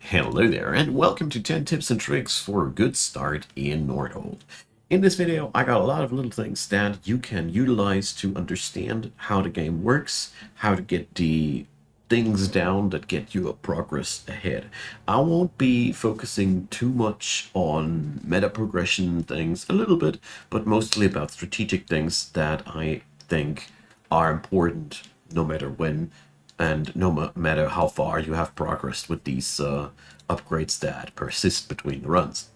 Hello there, and welcome to 10 tips and tricks for a good start in Nordhold. In this video, I got a lot of little things that you can utilize to understand how the game works, how to get the things down that get you a progress ahead. I won't be focusing too much on meta progression things, a little bit, but mostly about strategic things that I think are important no matter when and no matter how far you have progressed with these upgrades that persist between the runs.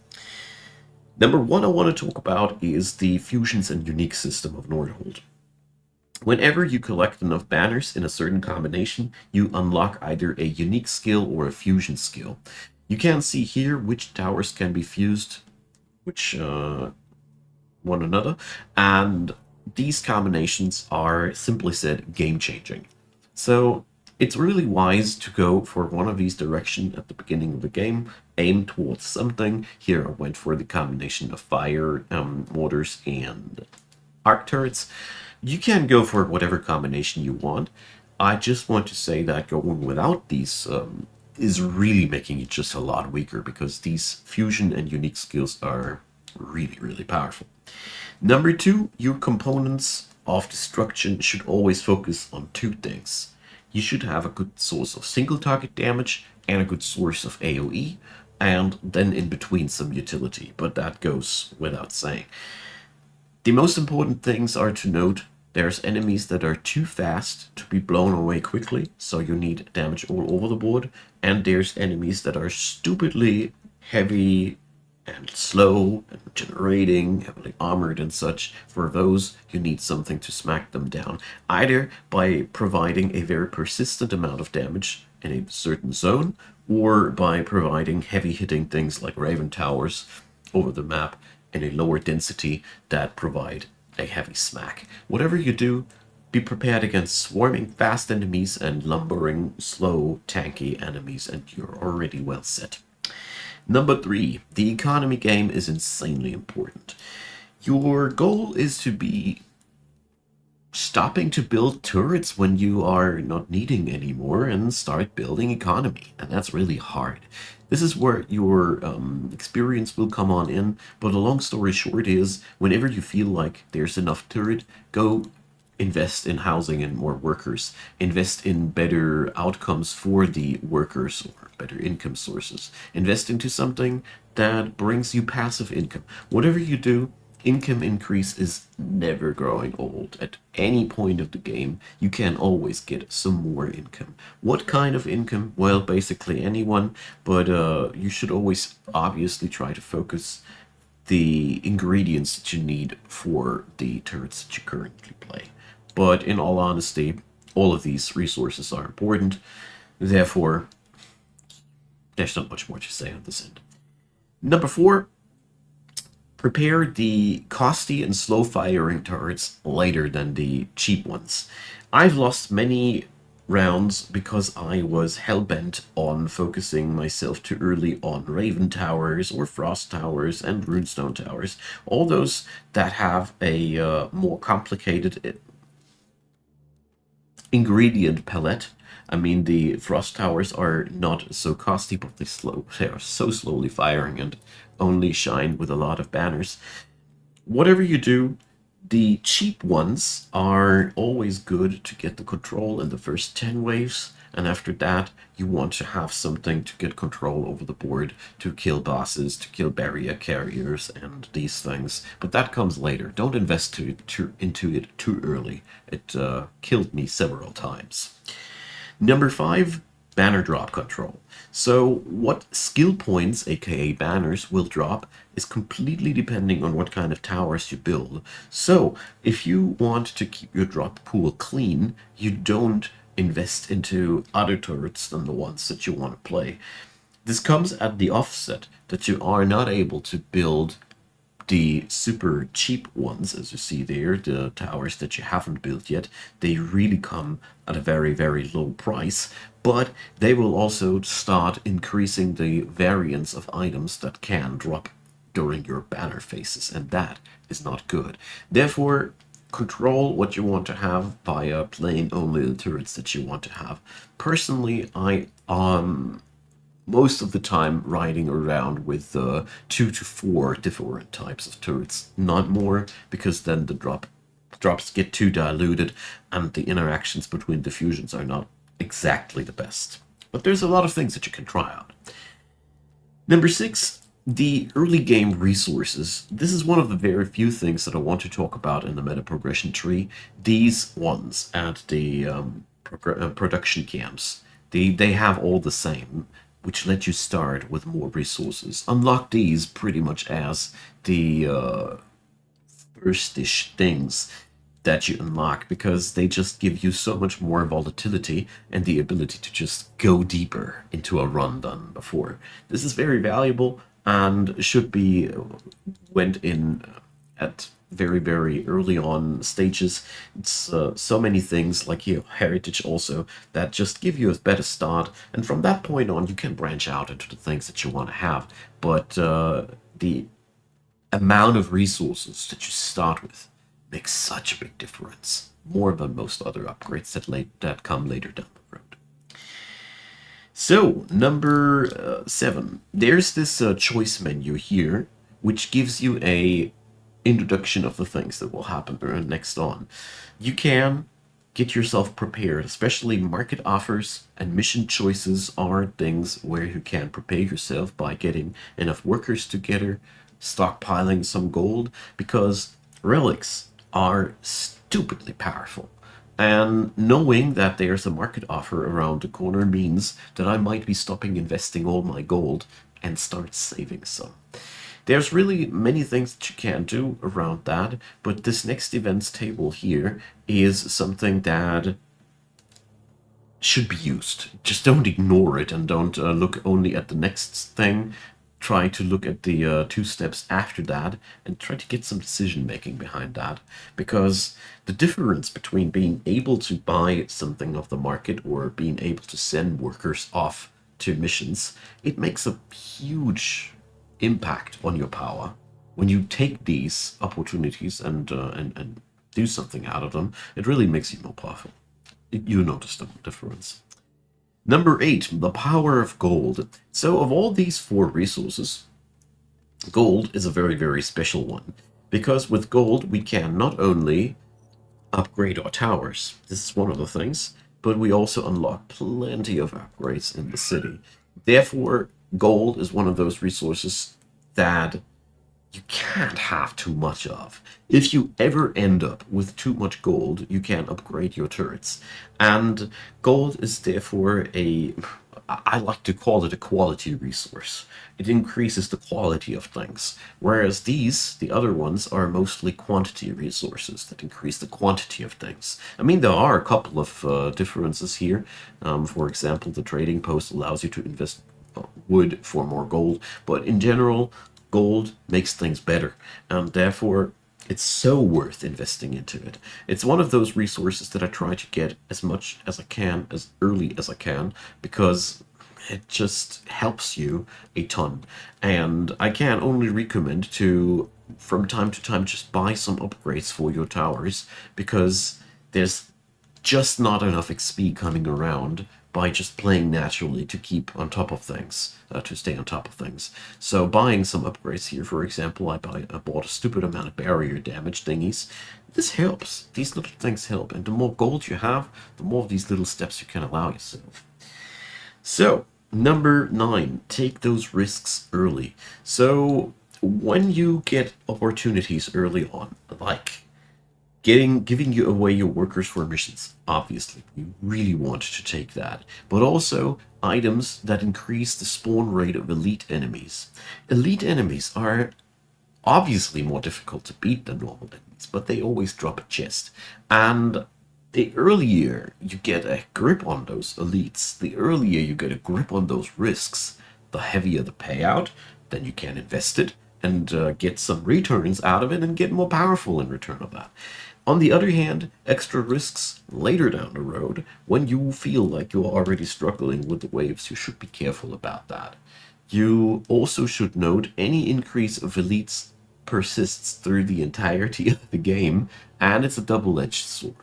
Number one I want to talk about is the fusions and unique system of Nordhold. Whenever you collect enough banners in a certain combination, you unlock either a unique skill or a fusion skill. You can see here which towers can be fused, which one another, and these combinations are, simply said, game-changing. So it's really wise to go for one of these directions at the beginning of the game, aim towards something. Here I went for the combination of fire, mortars, and arc turrets. You can go for whatever combination you want. I just want to say that going without these is really making it just a lot weaker because these fusion and unique skills are really, really powerful. Number two, your components of destruction should always focus on two things. You should have a good source of single target damage and a good source of AoE, and then in between some utility, but that goes without saying. The most important things are to note there's enemies that are too fast to be blown away quickly, so you need damage all over the board, and there's enemies that are stupidly heavy and slow and generating, heavily armored and such. For those, you need something to smack them down, either by providing a very persistent amount of damage in a certain zone, or by providing heavy hitting things like Raven Towers over the map in a lower density that provide a heavy smack. Whatever you do, be prepared against swarming fast enemies and lumbering, slow, tanky enemies, and you're already well set. Number three, the economy game is insanely important. Your goal is to be stopping to build turrets when you are not needing anymore and start building economy. And that's really hard. This is where your experience will come on in. But a long story short is, whenever you feel like there's enough turret, go invest in housing and more workers. Invest in better outcomes for the workers or better income sources. Invest into something that brings you passive income. Whatever you do, income increase is never growing old. At any point of the game, you can always get some more income. What kind of income? Well, basically anyone, but you should always obviously try to focus the ingredients that you need for the turrets that you currently play. But in all honesty, all of these resources are important. Therefore, there's not much more to say on this end. Number four, prepare the costly and slow firing turrets later than the cheap ones. I've lost many rounds because I was hell-bent on focusing myself too early on Raven Towers or Frost Towers and Runestone Towers. All those that have a more complicated ingredient palette. I mean, the Frost Towers are not so costly, but they are so slowly firing and only shine with a lot of banners. Whatever you do, the cheap ones are always good to get the control in the first 10 waves, and after that you want to have something to get control over the board, to kill bosses, to kill barrier carriers and these things. But that comes later. Don't invest into it too early. It killed me several times. Number five, banner drop control. So what skill points, aka banners, will drop is completely depending on what kind of towers you build. So if you want to keep your drop pool clean, you don't invest into other turrets than the ones that you want to play. This comes at the offset that you are not able to build the super cheap ones, as you see there, the towers that you haven't built yet. They really come at a very, very low price, but they will also start increasing the variance of items that can drop during your banner phases, and that is not good. Therefore, control what you want to have via playing only the turrets that you want to have. Personally, I most of the time riding around with 2 to 4 different types of turrets, not more, because then the drops get too diluted and the interactions between diffusions are not exactly the best. But there's a lot of things that you can try out. Number 6, the early game resources. This is one of the very few things that I want to talk about in the meta progression tree. These ones at the production camps, they have all the same, which let you start with more resources. Unlock these pretty much as the first-ish things that you unlock, because they just give you so much more volatility and the ability to just go deeper into a run than before. This is very valuable and should be went in at very early on stages. It's so many things like your heritage also that just give you a better start, and from that point on you can branch out into the things that you want to have. But the amount of resources that you start with makes such a big difference, more than most other upgrades that come later down the road. So, number 7. There's this choice menu here, which gives you a introduction of the things that will happen next on. You can get yourself prepared, especially market offers and mission choices are things where you can prepare yourself by getting enough workers together, stockpiling some gold, because relics are stupidly powerful. And knowing that there's a market offer around the corner means that I might be stopping investing all my gold and start saving some. There's really many things that you can do around that, but this next events table here is something that should be used. Just don't ignore it and don't look only at the next thing. Try to look at the 2 steps after that and try to get some decision making behind that, because the difference between being able to buy something off the market or being able to send workers off to missions, it makes a huge impact on your power. When you take these opportunities and do something out of them, it really makes you more powerful. You notice the difference. Number 8, the power of gold. So of all these 4 resources, gold is a very special one, because with gold we can not only upgrade our towers, this is one of the things, but we also unlock plenty of upgrades in the city. Therefore, gold is one of those resources that you can't have too much of. If you ever end up with too much gold, you can upgrade your turrets. And gold is therefore I like to call it a quality resource. It increases the quality of things. Whereas the other ones, are mostly quantity resources that increase the quantity of things. I mean, there are a couple of differences here. For example, the trading post allows you to invest wood for more gold, but in general, gold makes things better, and therefore it's so worth investing into it. It's one of those resources that I try to get as much as I can, as early as I can, because it just helps you a ton. And I can only recommend to, from time to time, just buy some upgrades for your towers, because there's just not enough XP coming around by just playing naturally to keep on top of things, to stay on top of things. So buying some upgrades here, for example, I bought a stupid amount of barrier damage thingies. This helps. These little things help, and the more gold you have, the more of these little steps you can allow yourself. So, number 9, take those risks early. So, when you get opportunities early on, like giving you away your workers for missions, obviously you really want to take that, but also items that increase the spawn rate of elite enemies. Elite enemies are obviously more difficult to beat than normal enemies, but they always drop a chest, and the earlier you get a grip on those elites, the earlier you get a grip on those risks, the heavier the payout. Then you can invest it and get some returns out of it and get more powerful in return of that. On the other hand, extra risks later down the road, when you feel like you're already struggling with the waves, you should be careful about that. You also should note any increase of elites persists through the entirety of the game, and it's a double-edged sword.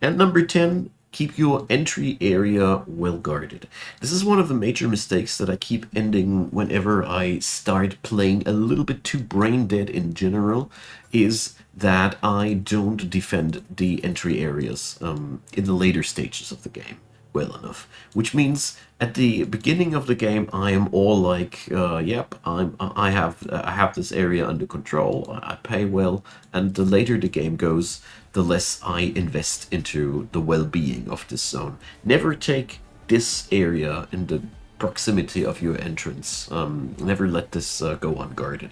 And number 10, Keep your entry area well guarded. This is one of the major mistakes that I keep ending whenever I start playing a little bit too brain dead in general, is that I don't defend the entry areas in the later stages of the game well enough, which means at the beginning of the game I am all like, yep, I have this area under control, I pay well, and the later the game goes, the less I invest into the well-being of this zone. Never take this area in the proximity of your entrance. Never let this go unguarded.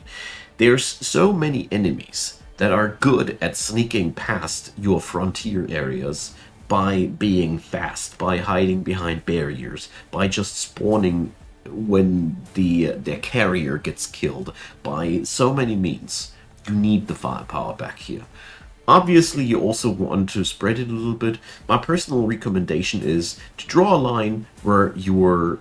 There's so many enemies that are good at sneaking past your frontier areas by being fast, by hiding behind barriers, by just spawning when the carrier gets killed, by so many means. You need the firepower back here. Obviously, you also want to spread it a little bit. My personal recommendation is to draw a line where your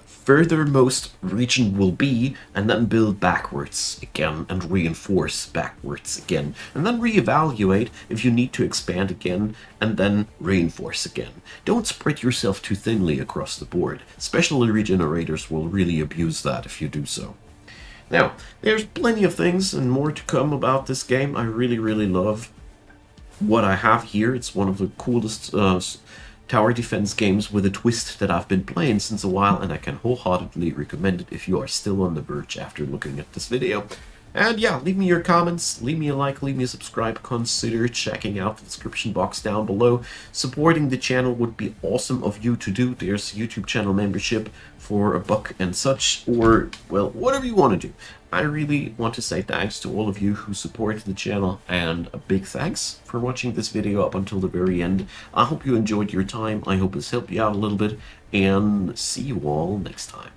furthermost region will be, and then build backwards again and reinforce backwards again, and then reevaluate if you need to expand again and then reinforce again. Don't spread yourself too thinly across the board. Special regenerators will really abuse that if you do so. Now, there's plenty of things and more to come about this game. I really love what I have here. It's one of the coolest tower defense games with a twist that I've been playing since a while, and I can wholeheartedly recommend it if you are still on the verge after looking at this video. And yeah, leave me your comments, leave me a like, leave me a subscribe, consider checking out the description box down below. Supporting the channel would be awesome of you to do. There's YouTube channel membership for $1 and such, or, well, whatever you want to do. I really want to say thanks to all of you who support the channel, and a big thanks for watching this video up until the very end. I hope you enjoyed your time, I hope this helped you out a little bit, and see you all next time.